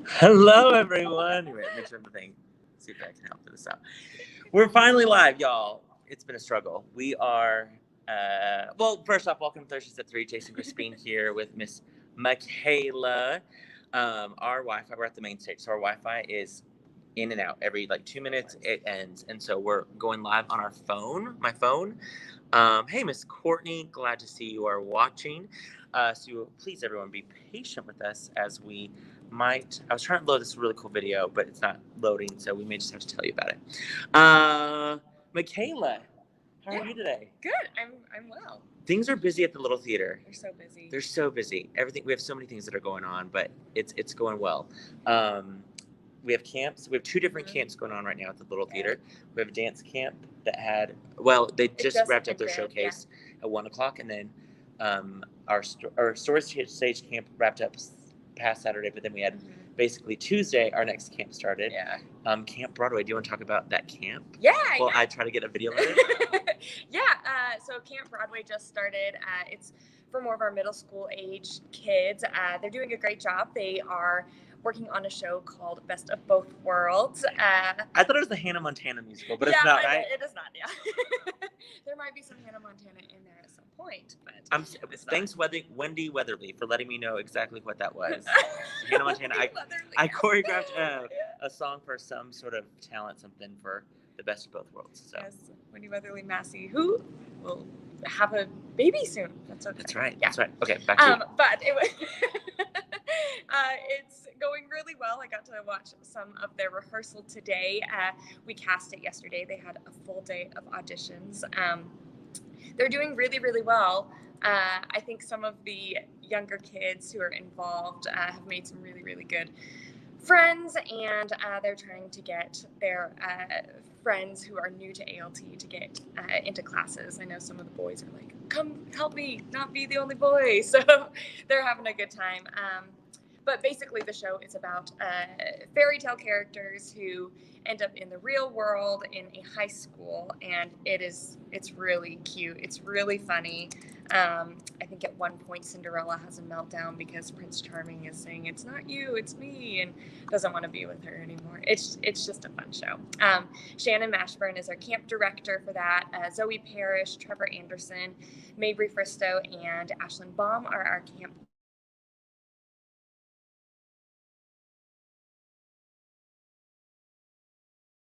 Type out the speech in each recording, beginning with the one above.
Hello, everyone. Wait, make sure the thing. See if I can help this out. We're finally live, y'all. It's been a struggle. We are. Well, first off, welcome to Thursdays at 3. Jason Crespin here with Miss Mikayla. Our Wi-Fi. We're at the main stage, so our Wi-Fi is in and out every like 2 minutes. It ends, and so we're going live on our phone. My phone. Hey, Miss Courtney. Glad to see you are watching. So please, everyone, be patient with us as we might. I was trying to load this really cool video, but it's not loading, so we may just have to tell you about it. Mikayla, how are you today? Good. I'm well. Things are busy at the Little Theater. They're so busy. They're so busy. Everything. We have so many things that are going on, but it's going well. We have camps. We have 2 different camps going on right now at the Little Theater. We have a dance camp that had. Well, they just wrapped up their showcase at 1:00, and then our story stage camp wrapped up past Saturday, but then we had basically Tuesday our next camp started. Yeah. Camp Broadway. Do you want to talk about that camp? Yeah. Well, I try to get a video of it. Yeah. So Camp Broadway just started. It's for more of our middle school age kids. They're doing a great job. They are working on a show called Best of Both Worlds. I thought it was the Hannah Montana musical, but it's not, right? It is not, yeah. There might be some Hannah Montana in there at some point, but thanks, Wendy Weatherly, for letting me know exactly what that was. Hannah Montana. I choreographed a song for some sort of talent, something for the Best of Both Worlds. So. Yes, Wendy Weatherly Massey, who will have a baby soon. That's okay. That's right. Yeah. That's right. Okay, back to you. But it was it's going really well. I got to watch some of their rehearsal today. We cast it yesterday. They had a full day of auditions. They're doing really, really well. I think some of the younger kids who are involved have made some really, really good friends, and they're trying to get their friends who are new to ALT to get into classes. I know some of the boys are like, come help me not be the only boy. So they're having a good time. But basically the show is about fairy tale characters who end up in the real world in a high school, and it's really cute. It's really funny. I think at one point Cinderella has a meltdown because Prince Charming is saying, "It's not you, it's me," and doesn't want to be with her anymore. It's just a fun show. Shannon Mashburn is our camp director for that. Zoe Parrish, Trevor Anderson, Mabry Fristow, and Ashlyn Baum are our camp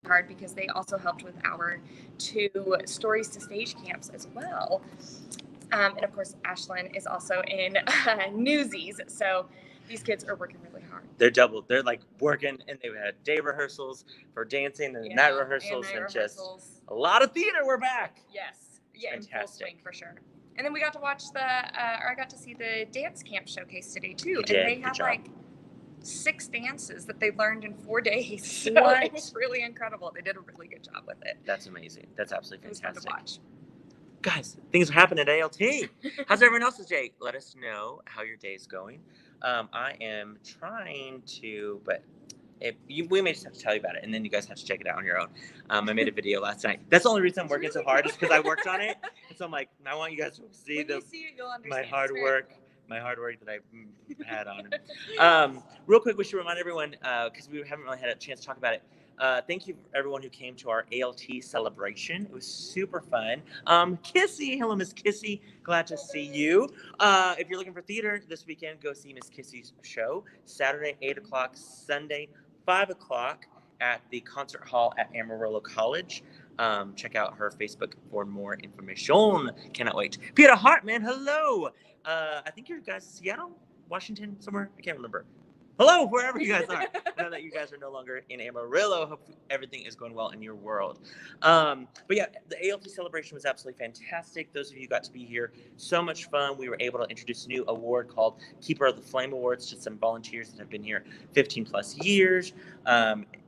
hard because they also helped with our 2 Stories to Stage camps as well. And of course, Ashlyn is also in NEWSIES. So these kids are working really hard. They're double. They're like working, and they had day rehearsals for dancing and night rehearsals, and just a lot of theater. We're back. Yes. Yeah, in full swing for sure. And then we got to watch I got to see the dance camp showcase today too. And they had like 6 dances that they learned in 4 days. So it was really incredible. They did a really good job with it. That's amazing. That's absolutely fantastic. It was fun to watch. Guys, things are happening at ALT. How's everyone else's day? Let us know how your day's going. I am trying to, but we may just have to tell you about it, and then you guys have to check it out on your own. I made a video last night. That's the only reason I'm working so hard is because I worked on it. And so I'm like, I want you guys to see my hard work. My hard work that I've had on it. Real quick, we should remind everyone, because we haven't really had a chance to talk about it. Thank you everyone who came to our ALT celebration. It was super fun. Kissy, hello Miss Kissy, glad to see you. If you're looking for theater this weekend, go see Miss Kissy's show. Saturday, 8:00, Sunday, 5:00 at the concert hall at Amarillo College. Check out her Facebook for more information. Cannot wait. Peter Hartman, hello. I think you're guys Seattle, Washington, somewhere. I can't remember. Hello, wherever you guys are. I know that you guys are no longer in Amarillo. Hope everything is going well in your world. But yeah, the ALT celebration was absolutely fantastic. Those of you who got to be here, so much fun. We were able to introduce a new award called Keeper of the Flame Awards to some volunteers that have been here 15 plus years.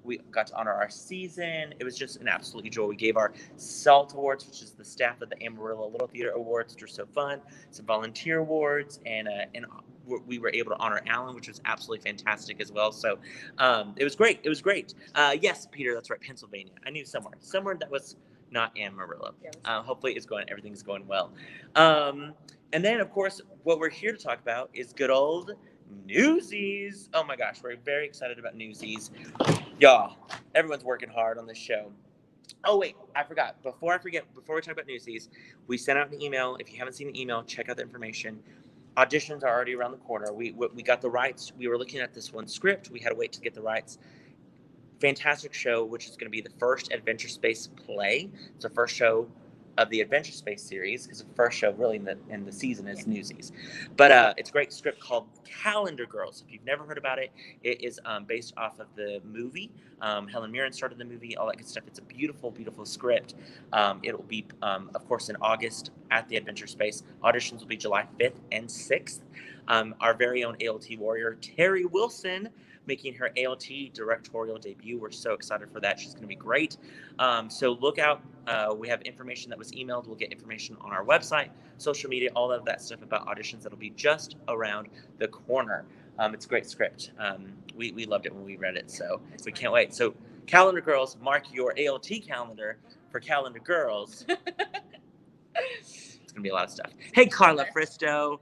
We got to honor our season. It was just an absolute joy. We gave our SALT Awards, which is the staff of the Amarillo Little Theater Awards, which were so fun. Some volunteer awards, and we were able to honor Alan, which was absolutely fantastic as well. So it was great. It was great. Yes, Peter, that's right. Pennsylvania. I knew somewhere that was not Amarillo. Yes. Hopefully everything's going well. And then, of course, what we're here to talk about is good old NEWSIES. Oh my gosh, we're very excited about NEWSIES. Y'all, everyone's working hard on this show. Oh wait, I forgot. Before we talk about NEWSIES, we sent out an email. If you haven't seen the email, check out the information. Auditions are already around the corner. We got the rights. We were looking at this one script. We had to wait to get the rights. Fantastic show, which is going to be the first Adventure Space play. It's the first show of the Adventure Space series, because the first show really in the season is NEWSIES. But it's a great script called Calendar Girls. If you've never heard about it, it is based off of the movie. Helen Mirren started the movie, all that good stuff. It's a beautiful, beautiful script. It'll be, of course, in August at the Adventure Space. Auditions will be July 5th and 6th. Our very own ALT warrior, Terry Wilson, making her ALT directorial debut. We're so excited for that. She's going to be great. So look out. We have information that was emailed. We'll get information on our website, social media, all of that stuff about auditions. That'll be just around the corner. It's a great script. We loved it when we read it, so we can't wait. So Calendar Girls, mark your ALT calendar for Calendar Girls. It's going to be a lot of stuff. Hey, Carla Fristo.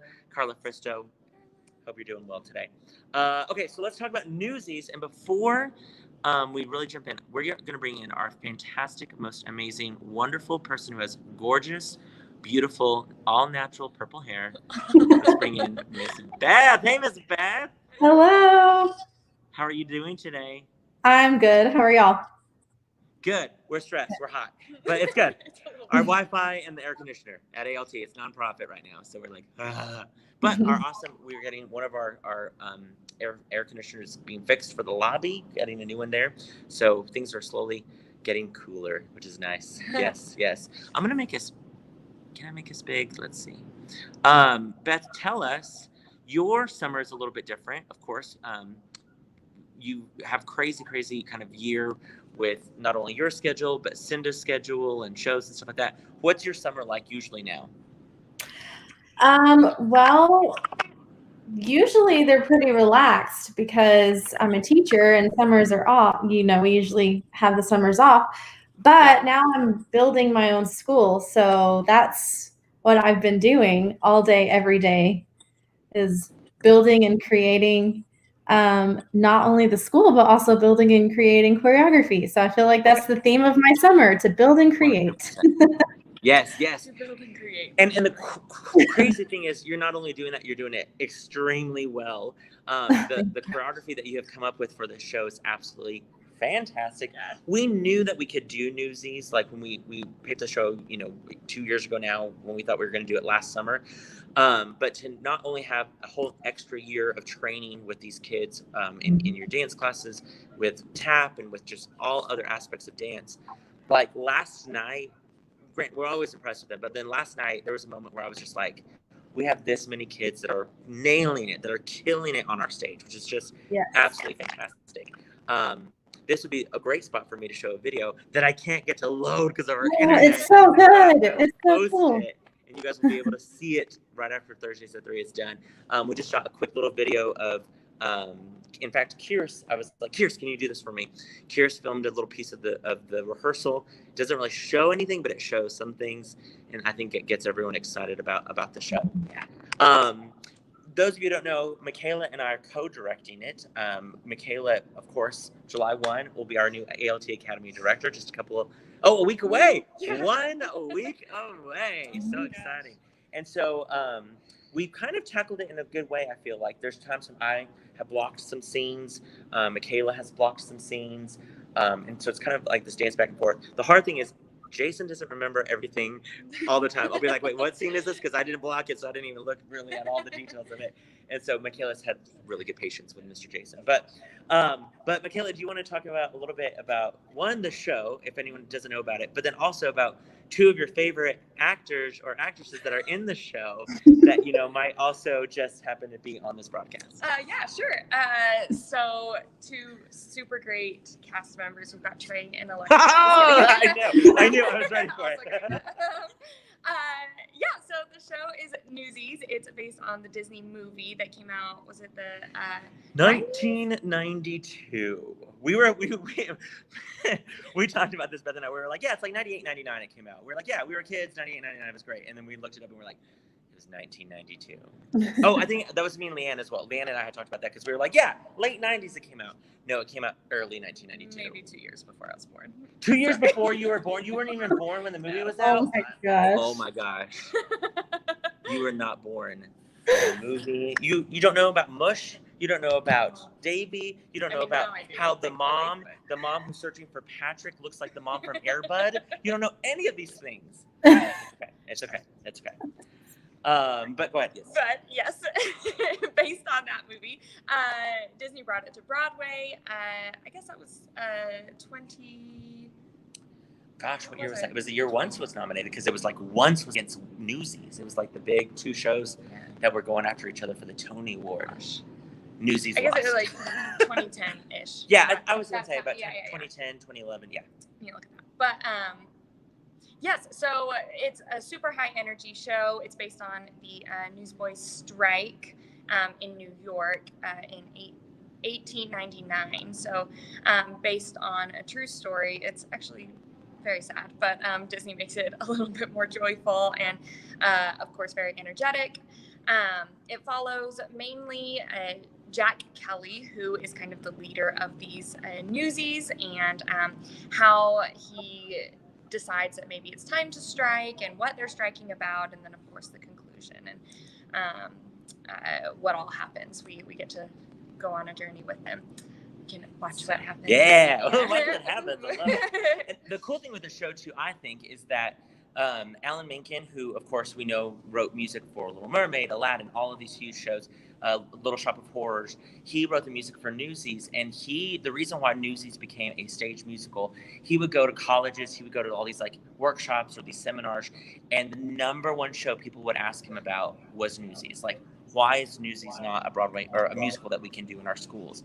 Hope you're doing well today. Okay, so let's talk about NEWSIES. And before we really jump in, we're going to bring in our fantastic, most amazing, wonderful person who has gorgeous, beautiful, all-natural purple hair. Let's bring in Miss Beth. Hey, Miss Beth. Hello. How are you doing today? I'm good. How are y'all? Good. We're stressed. We're hot. But it's good. Our Wi-Fi and the air conditioner at ALT. It's nonprofit right now, so we're like, But our awesome, we're getting one of our air conditioners being fixed for the lobby, getting a new one there. So things are slowly getting cooler, which is nice. Yes. I'm going to make us, can I make us big? Let's see. Beth, tell us, your summer is a little bit different, of course. You have crazy kind of year with not only your schedule, but Cinda's schedule and shows and stuff like that. What's your summer like usually now? Well, usually they're pretty relaxed because I'm a teacher and summers are off. We usually have the summers off. But now I'm building my own school. So that's what I've been doing all day, every day, is building and creating not only the school, but also building and creating choreography. So I feel like that's the theme of my summer, to build and create. Yes. To build and create. And the crazy thing is, you're not only doing that, you're doing it extremely well. The choreography that you have come up with for this show is absolutely fantastic. We knew that we could do NEWSIES, like when we picked the show, 2 years ago now, when we thought we were going to do it last summer. But to not only have a whole extra year of training with these kids in your dance classes, with tap and with just all other aspects of dance. Like last night, we're always impressed with them, but then last night there was a moment where I was just like, we have this many kids that are nailing it, that are killing it on our stage, which is just absolutely fantastic. This would be a great spot for me to show a video that I can't get to load because of our internet. It's so good. It's so cool. And you guys will be able to see it right after Thursdays at 3 is done. We just shot a quick little video of, in fact, Kier's, I was like, Kier's, can you do this for me? Kier's filmed a little piece of the rehearsal. It doesn't really show anything, but it shows some things, and I think it gets everyone excited about the show. Those of you who don't know, Mikayla and I are co-directing it. Mikayla, of course, July 1 will be our new ALT Academy director, just a week away. Yeah. 1 week away. So exciting. And so we've kind of tackled it in a good way, I feel like. There's times when I have blocked some scenes. Mikayla has blocked some scenes. And so it's kind of like this dance back and forth. The hard thing is, Jason doesn't remember everything all the time. I'll be like, wait, what scene is this? Because I didn't block it, so I didn't even look really at all the details of it. And so Mikayla's had really good patience with Mr. Jason. But Mikayla, do you want to talk about a little bit about, one, the show, if anyone doesn't know about it, but then also about two of your favorite actors or actresses that are in the show that, might also just happen to be on this broadcast? Yeah, sure. So two super great cast members. We've got Trey and Alexa. I knew. I was ready for it. So the show is NEWSIES. It's based on the Disney movie that came out. Was it the 1992? We talked about this, Beth and I. We were like, yeah, it's like 98, 99 it came out. We were like, yeah, we were kids, 98, 99, it was great. And then we looked it up and we're like, was 1992. Oh, I think that was me and Leanne as well. Leanne and I had talked about that because we were like, yeah, late 90s it came out. No, it came out early 1992. Maybe 2 years before I was born. 2 years before you were born? You weren't even born when the movie was out? Oh my gosh. Oh my gosh. You were not born in the movie. You don't know about Mush. You don't know about Davy. You don't know about how the mom who's searching for Patrick looks like the mom from Air Bud. You don't know any of these things. It's okay. But go ahead. Yes. But yes, based on that movie, Disney brought it to Broadway. I guess that was 20. Gosh, what year was that? It was the year Once was nominated because it was like Once was against Newsies. It was like the big two shows that were going after each other for the Tony Awards. Newsies. I guess lost. it was like 2010-ish. Yeah, I was going to say about 2010, 2011, yeah. You look at that. But yes, so it's a super high energy show. It's based on the Newsboys strike in New York in 1899. So based on a true story, it's actually very sad, but Disney makes it a little bit more joyful and of course very energetic. It follows mainly Jack Kelly, who is kind of the leader of these Newsies, and how he decides that maybe it's time to strike and what they're striking about, and then of course the conclusion and what all happens. We get to go on a journey with them. You can watch what happens. Yeah, watch what happens. I love it. And the cool thing with the show too, I think, is that Alan Menken, who of course we know wrote music for Little Mermaid, Aladdin, all of these huge shows, Little Shop of Horrors, he wrote the music for Newsies, and the reason why Newsies became a stage musical, he would go to colleges, he would go to all these like workshops or these seminars, and the number one show people would ask him about was Newsies. Like, why is Newsies not a Broadway or a musical that we can do in our schools?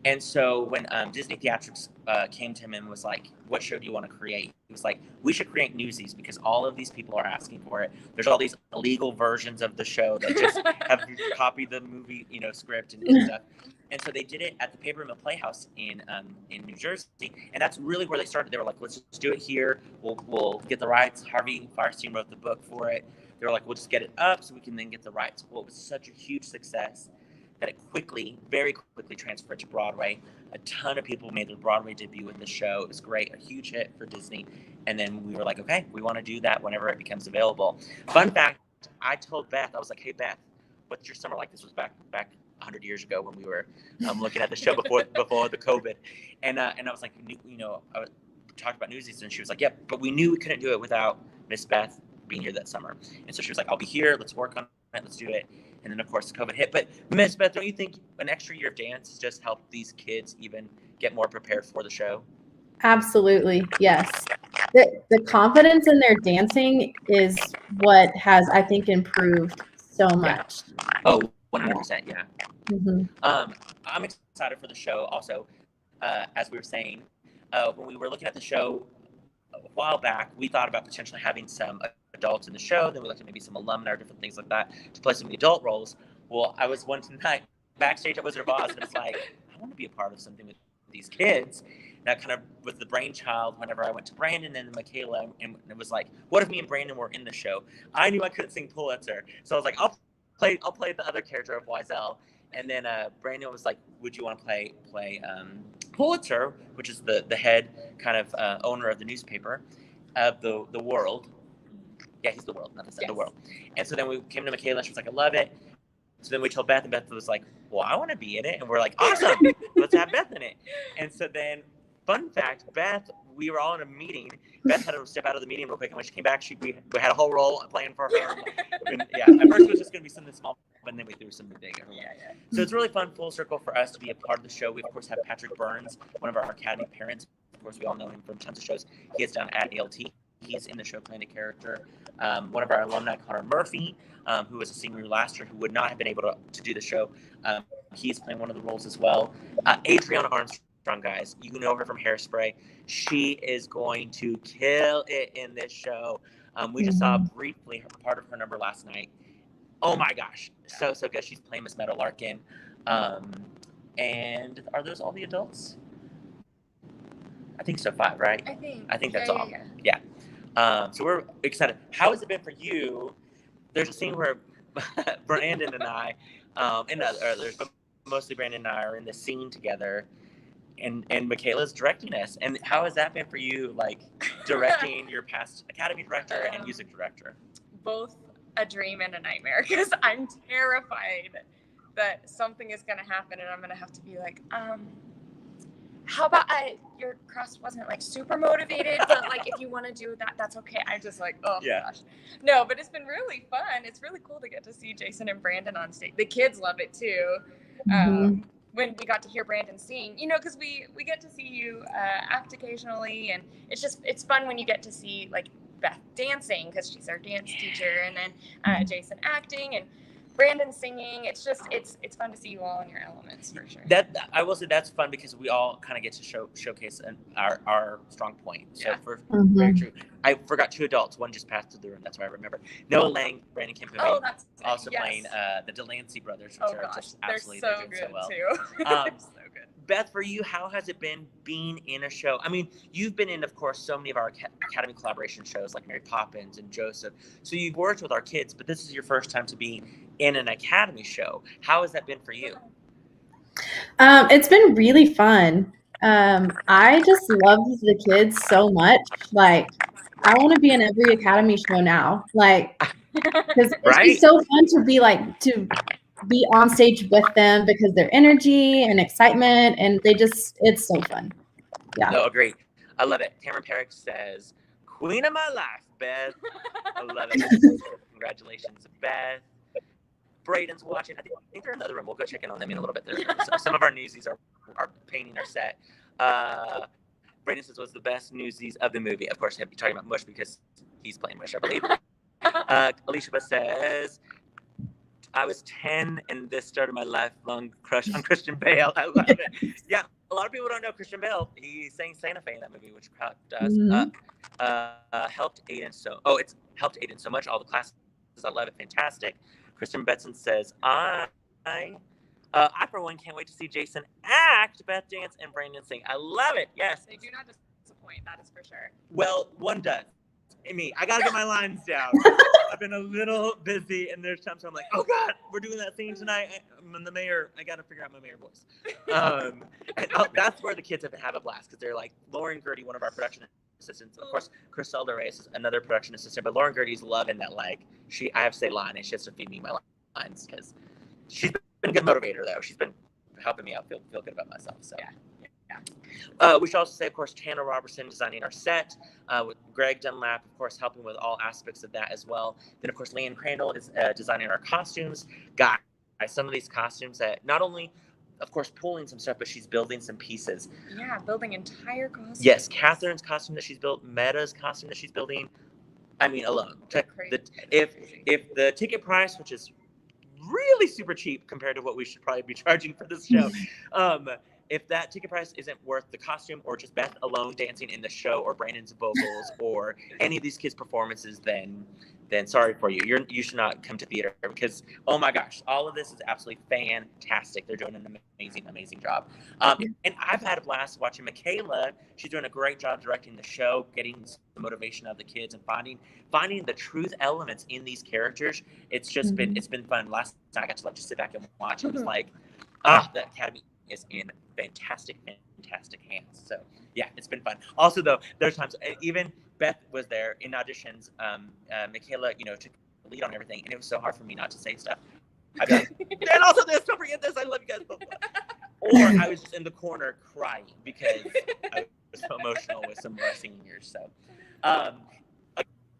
And so when Disney Theatrics came to him and was like, what show do you want to create? He was like, we should create Newsies because all of these people are asking for it. There's all these illegal versions of the show that just have copied the movie, script and stuff. And so they did it at the Paper Mill Playhouse in New Jersey, and that's really where they started. They were like, let's just do it here. We'll get the rights. Harvey Fierstein wrote the book for it. They were like, we'll just get it up so we can then get the rights. Well, it was such a huge success that it very quickly transferred to Broadway. A ton of people made their Broadway debut with the show. It was great, a huge hit for Disney. And then we were like, okay, we want to do that whenever it becomes available. Fun fact, I told Beth, I was like, hey, Beth, what's your summer like? This was back 100 years ago when we were looking at the show before the COVID. And I was like, I talked about Newsies, and she was like, yeah, but we knew we couldn't do it without Miss Beth being here that summer. And so she was like, I'll be here, let's work on it, let's do it. And then of course COVID hit. But Miss Beth, don't you think an extra year of dance just helped these kids even get more prepared for the show? Absolutely, yes. The confidence in their dancing is what has, I think, improved so much. Oh, 100%, yeah. Mm-hmm. I'm excited for the show also. As we were saying, when we were looking at the show a while back, we thought about potentially having some adults in the show. Then we looked at maybe some alumni or different things like that to play some of the adult roles. Well, I was one tonight backstage at Wizard of Oz, and it's like, I want to be a part of something with these kids. And that kind of was the brainchild whenever I went to Brandon and Mikayla, and it was like, what if me and Brandon were in the show? I knew I couldn't sing Pulitzer, so I was like, I'll play the other character of Wiesel. And then Brandon was like, would you want to play Pulitzer, which is the head kind of owner of the newspaper of the world. Yeah, he's the world, not the yes. The world. And so then we came to Mikayla, and she was like, I love it. So then we told Beth, and Beth was like, well, I want to be in it. And we're like, awesome, let's have Beth in it. And so then, fun fact, Beth, we were all in a meeting. Beth had to step out of the meeting real quick, and when she came back, we had a whole role planned for her. And, at first it was just going to be something small, but then we threw something big. Yeah. So it's really fun, full circle for us to be a part of the show. We, of course, have Patrick Burns, one of our Academy parents. Of course, we all know him from tons of shows. He is down at ALT. He's in the show playing a character. One of our alumni, Connor Murphy, who was a senior last year, who would not have been able to do the show. He's playing one of the roles as well. Adriana Armstrong, guys, you know her from Hairspray. She is going to kill it in this show. We just saw briefly part of her number last night. Oh my gosh, so good. She's playing Miss Meadow Larkin. And are those all the adults? I think so, 5, right? I think that's all. Yeah. So we're excited. How has it been for you? There's a scene where Brandon and I, and others, but mostly Brandon and I are in the scene together, and Mikayla's directing us. And how has that been for you, like directing your past Academy director and music director? Both a dream and a nightmare, because I'm terrified that something is going to happen and I'm going to have to be like, how about your crust wasn't like super motivated, but like if you want to do that, that's okay. I'm just like, oh gosh. No, but it's been really fun. It's really cool to get to see Jason and Brandon on stage. The kids love it too. When we got to hear Brandon sing, you know, because we get to see you act occasionally, and it's fun when you get to see like Beth dancing, because she's our dance teacher, and then Jason acting and Brandon singing. It's just it's fun to see you all in your elements, for sure. That I will say that's fun, because we all kind of get to showcase our strong point. So very true. I forgot 2 adults. One just passed through the room. That's what I remember. Noah Lang, Brandon Kemp, also playing the Delancey brothers, which are just absolutely they're so doing good so well. Too. So good. Beth, for you, how has it been being in a show? I mean, you've been in, of course, so many of our Academy collaboration shows like Mary Poppins and Joseph. So you've worked with our kids, but this is your first time to be in an Academy show. How has that been for you? It's been really fun. I just love the kids so much. Like, I want to be in every Academy show now. Like, because it's just so fun to be on stage with them, because their energy and excitement, and it's so fun. Yeah. No, agree. I love it. Cameron Perrick says, "Queen of my life, Beth." I love it. Congratulations, Beth. Braden's watching. I think they're in the other room. We'll go check in on them in a little bit. Some of our newsies are painting our set. Braden says, "What's the best newsies of the movie?" Of course, he'll be talking about Mush, because he's playing Mush, I believe. Alicia says, "I was 10 and this started my lifelong crush on Christian Bale." I love it. Yeah, a lot of people don't know Christian Bale. He sang Santa Fe in that movie, which does helped Aiden it's helped Aiden so much. All the classes, I love it. Fantastic. Kristen Betson says, I for one can't wait to see Jason act, Beth dance, and Brandon sing. I love it. Yes, they do not disappoint. That is for sure. Well, one does. Me, I gotta get my lines down. I've been a little busy, and there's times I'm like, oh God, we're doing that scene tonight. I'm the mayor. I gotta figure out my mayor voice. And that's where the kids have a blast, because they're like, Lauren Gertie, one of our production assistants, of course, Chris Reyes is another production assistant, but Lauren Gertie's loving that, like, I have to say line, and she has to feed me my lines, because she's been a good motivator, though. She's been helping me out feel good about myself. So yeah. We should also say, of course, Tanner Robertson designing our set, with Greg Dunlap, of course, helping with all aspects of that as well. Then, of course, Leanne Crandall is designing our costumes. Guys, some of these costumes that not only, of course, pulling some stuff, but she's building some pieces. Yeah, building entire costumes. Yes, Catherine's costume that she's built, Meta's costume that she's building. I mean, alone. If the ticket price, which is really super cheap compared to what we should probably be charging for this show, if that ticket price isn't worth the costume, or just Beth alone dancing in the show, or Brandon's vocals, or any of these kids' performances, then sorry for you. You should not come to theater, because, oh my gosh, all of this is absolutely fantastic. They're doing an amazing job. And I've had a blast watching Mikayla. She's doing a great job directing the show, getting the motivation of the kids, and finding the truth elements in these characters. It's just been fun. Last night I got to just sit back and watch. It was like, the Academy is in fantastic hands. So yeah, it's been fun. Also, though, there's times, even Beth was there in auditions. Mikayla, took the lead on everything, and it was so hard for me not to say stuff. I'd be like, and also this, don't forget this, I love you guys. Or I was just in the corner crying, because I was so emotional with some of our seniors. So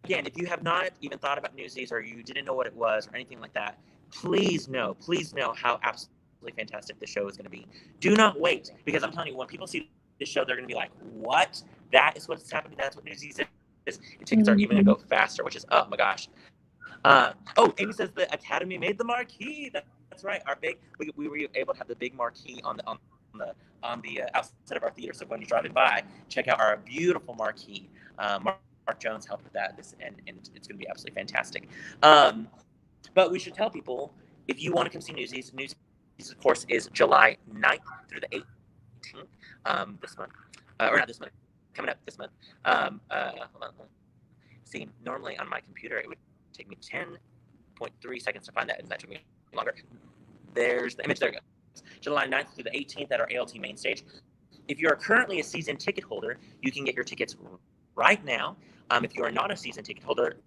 again, if you have not even thought about Newsies, or you didn't know what it was, or anything like that, please know how absolutely fantastic the show is going to be. Do not wait, because I'm telling you, when people see this show, they're going to be like, what? That is what's happening? That's what Newsies is? And tickets are even going to go faster, which is, oh my gosh. Amy says the Academy made the marquee. That's right. We were able to have the big marquee on the outside of our theater. So when you're driving by, check out our beautiful marquee. Mark Jones helped with that, and it's going to be absolutely fantastic. But we should tell people, if you want to come see Newsies, of course, is July 9th through the 18th this month. Or not this month, coming up this month. Hold on. See, normally on my computer, it would take me 10 0.3 seconds to find that, and that took me longer. There's the image. There it goes. July 9th through the 18th at our ALT main stage. If you are currently a season ticket holder, you can get your tickets right now. If you are not a season ticket holder,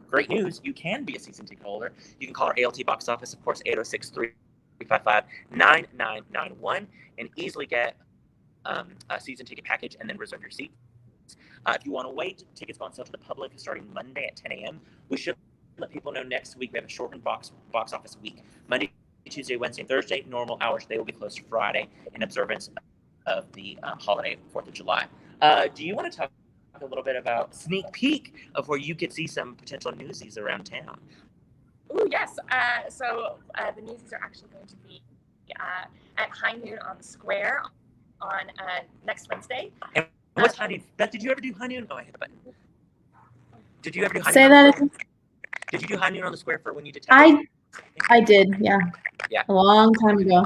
great news, you can be a season ticket holder. You can call our ALT box office, of course, 806-355-9991, and easily get a season ticket package and then reserve your seat. If you want to wait, tickets go on sale to the public starting Monday at 10 a.m. We should let people know next week we have a shortened box office week. Monday, Tuesday, Wednesday, and Thursday, normal hours. They will be closed Friday in observance of the holiday, 4th of July. Do you want to talk a little bit about sneak peek of where you could see some potential newsies around town? Oh, yes. So the newsies are actually going to be at high noon on the square on next Wednesday. And what's high noon? Beth, did you ever do high noon? Oh, I hit the button. Did you ever do high noon? Say that again. Did you do high noon on the square for when you did? I did, yeah. Yeah. A long time ago.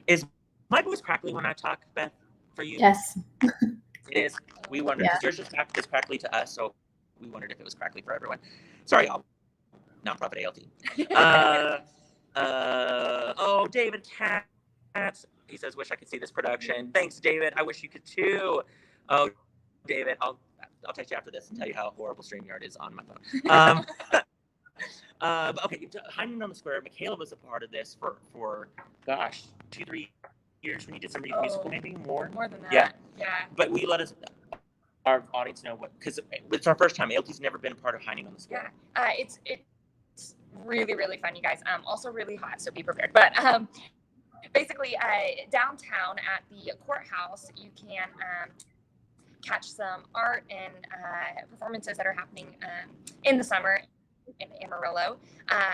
Is my voice crackly when I talk, Beth, for you? Yes. It is. We wondered, because yours is crackly to us, so we wondered if it was crackly for everyone. Sorry, y'all. Nonprofit ALT. Oh, David Katz. He says, wish I could see this production. Thanks, David. I wish you could too. Oh, David, I'll text you after this and tell you how horrible StreamYard is on my phone. Okay, high noon on the square. Mikayla was a part of this for gosh, 2-3 years when you did some musical, maybe more. More than that. Yeah. Yeah. But we let our audience know because it's our first time. ALT's never been a part of high noon on the square. Yeah. It's really, really fun, you guys. Also really hot, so be prepared. But basically, downtown at the courthouse, you can catch some art and performances that are happening in the summer in Amarillo.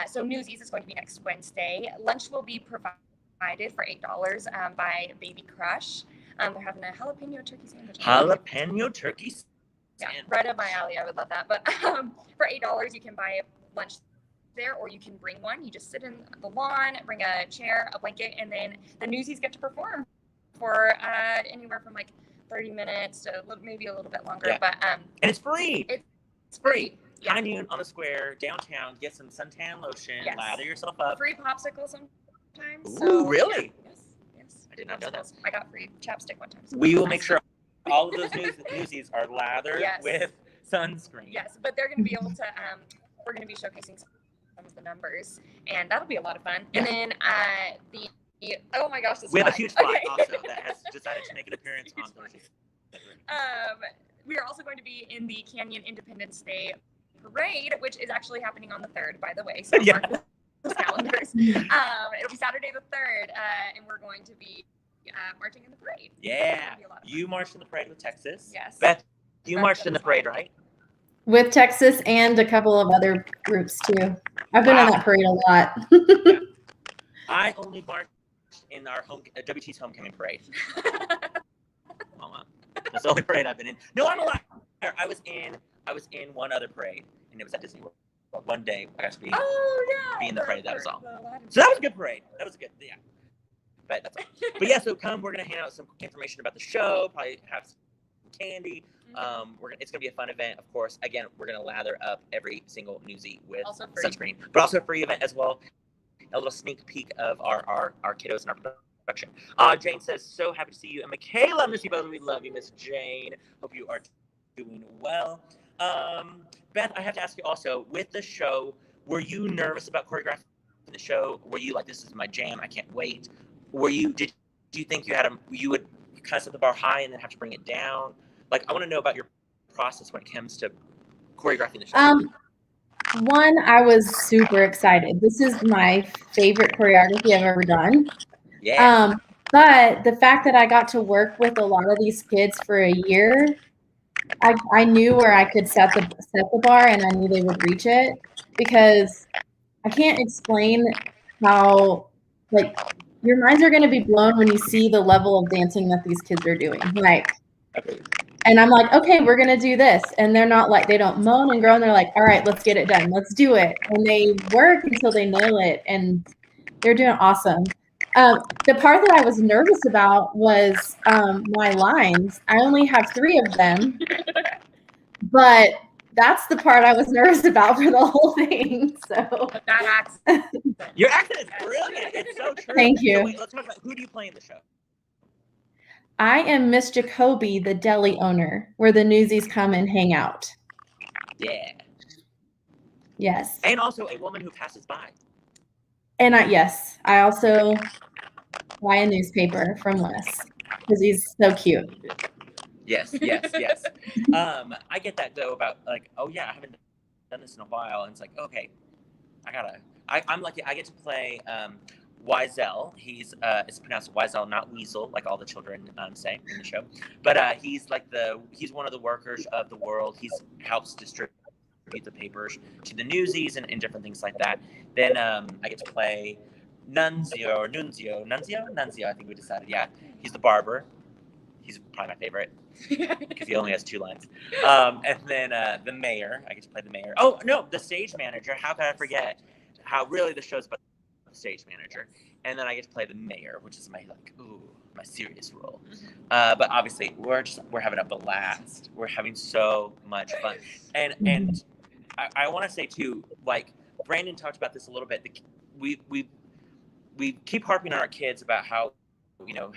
So Newsies is going to be next Wednesday. Lunch will be provided for $8 by Baby Crush. They're having a jalapeno turkey sandwich. Jalapeno turkey sandwich. Yeah, right up my alley. I would love that. But for $8, you can buy lunch there, or you can bring one. You just sit in the lawn, bring a chair, a blanket, and then the Newsies get to perform for anywhere from like 30 minutes to maybe a little bit longer. Yeah. But and it's free. It's free. High noon on the square downtown. Get some suntan lotion. Yes. Lather yourself up. Free popsicle sometimes. Ooh, So, really? Yes. I did not know that. I got free chapstick one time. So We will make sure all of those newsies are lathered Yes. with sunscreen. Yes, but they're going to be able to. We're going to be showcasing some of the numbers, and that'll be a lot of fun. Yeah. And then oh my gosh, We have a huge fly Okay. also that has decided to make an appearance on Thursday. We are also going to be in the Canyon Independence Day Parade, which is actually happening on the 3rd, by the way. So Yeah. mark those calendars. It'll be Saturday the 3rd, and we're going to be marching in the parade. Yeah. That'll be a lot of fun. You marched in the parade with Texas. Yes. Beth, you Beth marched in the does. parade, right? With Texas and a couple of other groups too. I've been in that parade a lot. I only marched in our WT's homecoming parade. That's the only parade I've been in. No, I'm a liar. I was in one other parade, and it was at Disney World. One day I got to be in the parade. That was all. So that was a good parade. That was good. Yeah. But that's all. But yeah, so we're gonna hand out some information about the show. Probably have some candy. It's gonna be a fun event, of course. Again, we're gonna lather up every single newsie with Also free. sunscreen, but also a free event as well. A little sneak peek of our kiddos and our production. Jane says, so happy to see you. And Mikayla, miss you both. We love you, Miss Jane. Hope you are doing well. Beth, I have to ask you also, with the show, were you nervous about choreographing the show? Were you like, this is my jam, I can't wait? Did you think you would kind of set the bar high and then have to bring it down? Like, I want to know about your process when it comes to choreographing the show. One, I was super excited. This is my favorite choreography I've ever done. Yeah. But the fact that I got to work with a lot of these kids for a year, I knew where I could set the bar, and I knew they would reach it, because I can't explain how, like, your minds are going to be blown when you see the level of dancing that these kids are doing. Like, and I'm like, okay, we're going to do this. And they're not like, they don't moan and groan. They're like, all right, let's get it done. Let's do it. And they work until they nail it. And they're doing awesome. The part that I was nervous about was my lines. I only have 3 of them, but That's the part I was nervous about for the whole thing. So That accent. Your accent is brilliant. It's so true. Thank you. So wait, let's talk about who do you play in the show? I am Miss Jacoby, the deli owner, where the newsies come and hang out. Yeah. Yes. And also a woman who passes by. And I also buy a newspaper from Wes because he's so cute. Yes. I get that though about like, oh yeah, I haven't done this in a while, and it's like, okay, I'm lucky. I get to play Wiesel. He's it's pronounced Wiesel, not Weasel, like all the children say in the show. But he's one of the workers of the world. He helps distribute the papers to the newsies and different things like that. Then I get to play Nunzio. I think we decided. Yeah, he's the barber. He's probably my favorite because he only has 2 lines. And then the mayor. I get to play the mayor. Oh no, the stage manager. How could I forget? How really the show's about the stage manager. And then I get to play the mayor, which is my serious role. But obviously we're having a blast. We're having so much fun. And I want to say too, like Brandon talked about this a little bit. We keep harping on our kids about how,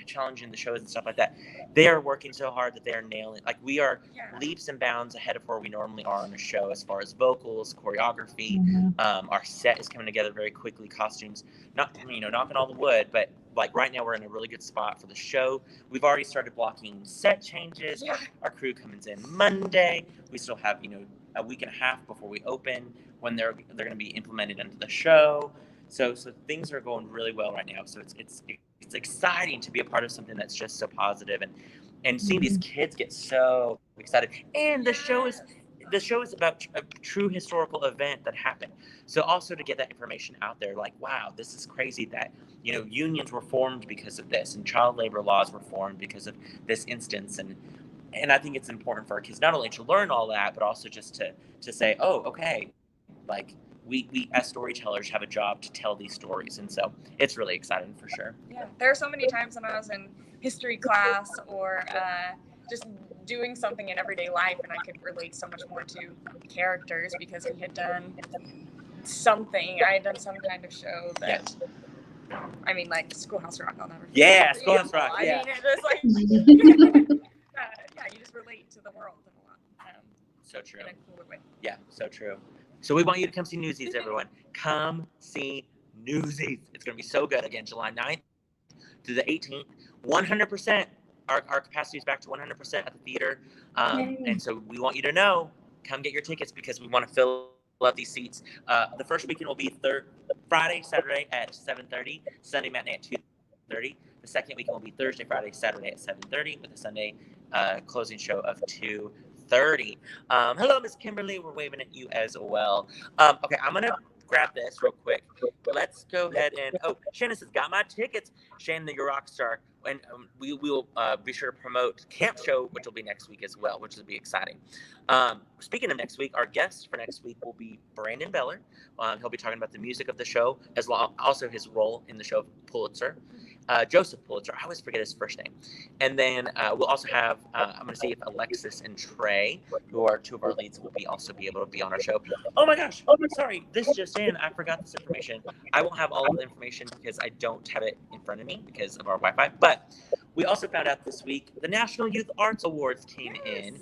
challenging the shows and stuff like that. They are working so hard that they are nailing. Like we are leaps and bounds ahead of where we normally are on a show as far as vocals, choreography. Our set is coming together very quickly. Costumes, not knocking all the wood, but like right now we're in a really good spot for the show. We've already started blocking set changes. Yeah. Our crew comes in Monday. We still have a week and a half before we open when they're going to be implemented into the show. So things are going really well right now. So it's exciting to be a part of something that's just so positive and seeing these kids get so excited. And the show is about a true historical event that happened. So also to get that information out there, like, wow, this is crazy that, unions were formed because of this and child labor laws were formed because of this instance. And I think it's important for our kids not only to learn all that, but also just to say, oh, okay, like we as storytellers have a job to tell these stories. And so it's really exciting for sure. Yeah, there are so many times when I was in history class or just doing something in everyday life and I could relate so much more to characters because we had done something. I had done some kind of show that, I mean, like Schoolhouse Rock, I'll never forget. Yeah, Schoolhouse Rock, I yeah. mean, it was like, you just relate to the world in a lot. So true. In a cooler way. Yeah, so true. So we want you to come see Newsies, everyone. Come see Newsies. It's going to be so good. Again, July 9th to the 18th. 100%. Our capacity is back to 100% at the theater. And so we want you to know, come get your tickets because we want to fill up these seats. The first weekend will be Friday, Saturday at 7:30, Sunday matinee at 2:30. The second weekend will be Thursday, Friday, Saturday at 7:30 with a Sunday closing show of 2:30. Hello, Miss Kimberly. We're waving at you as well. Okay, I'm going to grab this real quick. Let's go ahead and, Shannon says, got my tickets. Shannon, you're a rock star. And we will be sure to promote Camp Show, which will be next week as well, which will be exciting. Speaking of next week, our guest for next week will be Brandon Beller. He'll be talking about the music of the show, as well also his role in the show Pulitzer. Joseph Pulitzer. I always forget his first name. And then we'll also have, I'm going to see if Alexis and Trey, who are 2 of our leads, will also be able to be on our show. Oh my gosh. Oh, sorry. This just in. I forgot this information. I won't have all of the information because I don't have it in front of me because of our Wi-Fi. But we also found out this week the National Youth Arts Awards came in.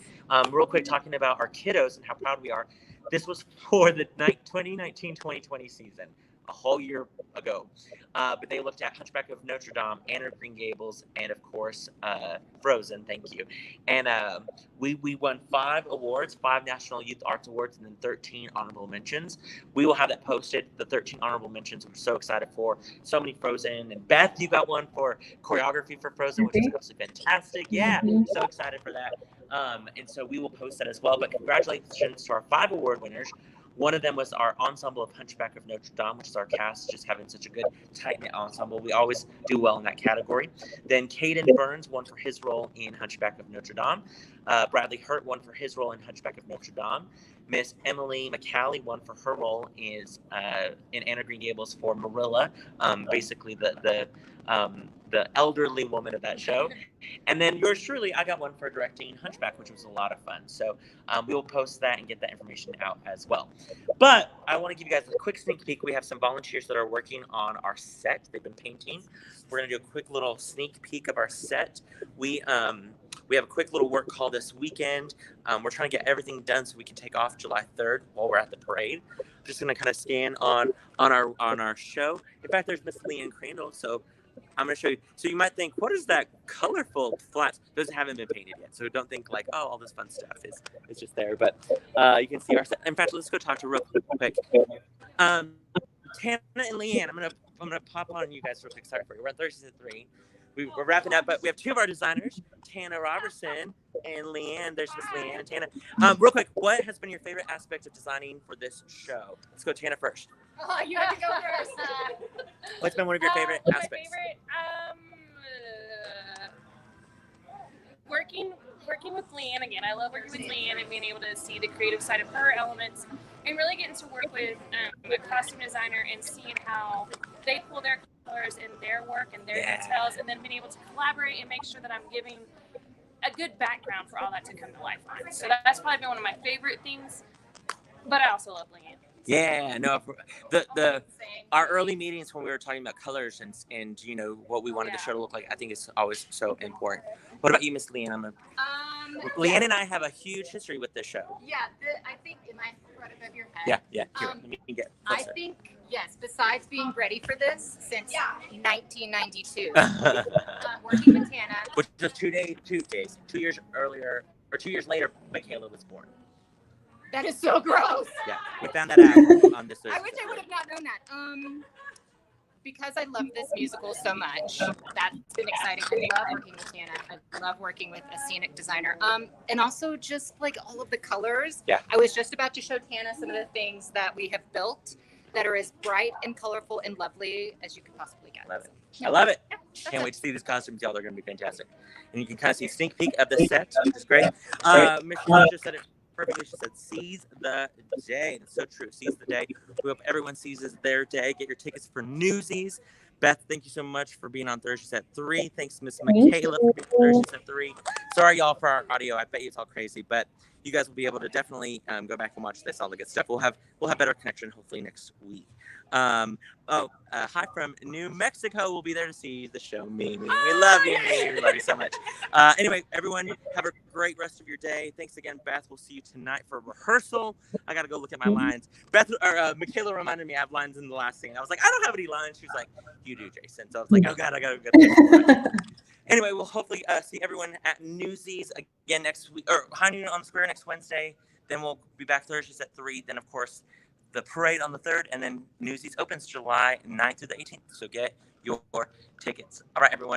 Real quick, talking about our kiddos and how proud we are. This was for the 2019-2020 season. A whole year ago. But they looked at Hunchback of Notre Dame, Anne of Green Gables, and of course, Frozen, thank you. And we won 5 awards, 5 National Youth Arts Awards, and then 13 honorable mentions. We will have that posted, the 13 honorable mentions we're so excited for. So many Frozen. And Beth, you got one for choreography for Frozen, which is absolutely fantastic. Yeah, so excited for that. And so we will post that as well. But congratulations to our 5 award winners. One of them was our ensemble of Hunchback of Notre Dame, which is our cast, just having such a good, tight-knit ensemble. We always do well in that category. Then Caden Burns won for his role in Hunchback of Notre Dame. Bradley Hurt won for his role in Hunchback of Notre Dame. Miss Emily Mikayla won for her role is in Anna Green Gables for Marilla, basically the elderly woman of that show. And then yours truly, I got one for directing Hunchback, which was a lot of fun. So we will post that and get that information out as well. But I want to give you guys a quick sneak peek. We have some volunteers that are working on our set. They've been painting. We're going to do a quick little sneak peek of our set. We have a quick little work call this weekend. We're trying to get everything done so we can take off July 3rd while we're at the parade. We're just going to kind of scan on our show. In fact, there's Miss Leanne Crandall. So I'm going to show you. So you might think, what is that colorful flats? Those haven't been painted yet. So don't think like, oh, all this fun stuff is just there. But you can see our set. In fact, let's go talk to real quick. Tana and Leanne, I'm gonna pop on you guys real quick. Sorry for you. We're on Thursdays at 3. We're wrapping up, but we have 2 of our designers, Tana Robertson and Leanne. There's Miss Leanne and Tana. Real quick, what has been your favorite aspect of designing for this show? Let's go Tana first. Oh, you have to go first. What's been one of your favorite aspects? My favorite, working with Leanne again. I love working with Leanne and being able to see the creative side of her elements and really getting to work with a costume designer and seeing how they pull their colors in their work and their details, and then being able to collaborate and make sure that I'm giving a good background for all that to come to life on. So that's probably been one of my favorite things, but I also love Leanne. Yeah, no, our early meetings when we were talking about colors and you know what we wanted the show to look like, I think it's always so important. What about you, Miss Leanne? Leanne and I have a huge history with this show. Yeah, I think, am I right above your head? Yeah. Here, let me get closer. I think, yes, besides being ready for this since 1992, working with Tana. Which was 2 years earlier, or 2 years later, Mikayla was born. That is so gross. Yeah, we found that out on this Thursday. I wish I would have not known that. Because I love this musical so much, that's been exciting. I love working with Tana. I love working with a scenic designer. And also just like all of the colors. Yeah. I was just about to show Tana some of the things that we have built that are as bright and colorful and lovely as you could possibly get. Love it. I love it. Can't wait to see these costumes, y'all. They're going to be fantastic. And you can kind of see a sneak peek of the set, which is great. Michelle just said it perfectly. She said, seize the day. That's so true. Seize the day. We hope everyone seizes their day. Get your tickets for Newsies. Beth, thank you so much for being on Thursdays at 3. Thanks, Miss Mikayla, for being on Thursdays at 3. Sorry, y'all, for our audio. I bet you it's all crazy, but you guys will be able to definitely go back and watch this, all the good stuff. We'll have better connection hopefully next week. Hi from New Mexico. We'll be there to see the show. Me. We love you, me. We love you so much. Anyway, everyone, have a great rest of your day. Thanks again, Beth. We'll see you tonight for rehearsal. I got to go look at my lines. Mikayla reminded me I have lines in the last scene. I was like, I don't have any lines. She was like, you do, Jason. So I was like, oh God, I got to go. Anyway, we'll hopefully see everyone at Newsies again next week, or High Noon on the Square next Wednesday. Then we'll be back Thursdays at 3. Then, of course, the parade on the 3rd, and then Newsies opens July 9th through the 18th. So get your tickets. All right, everyone.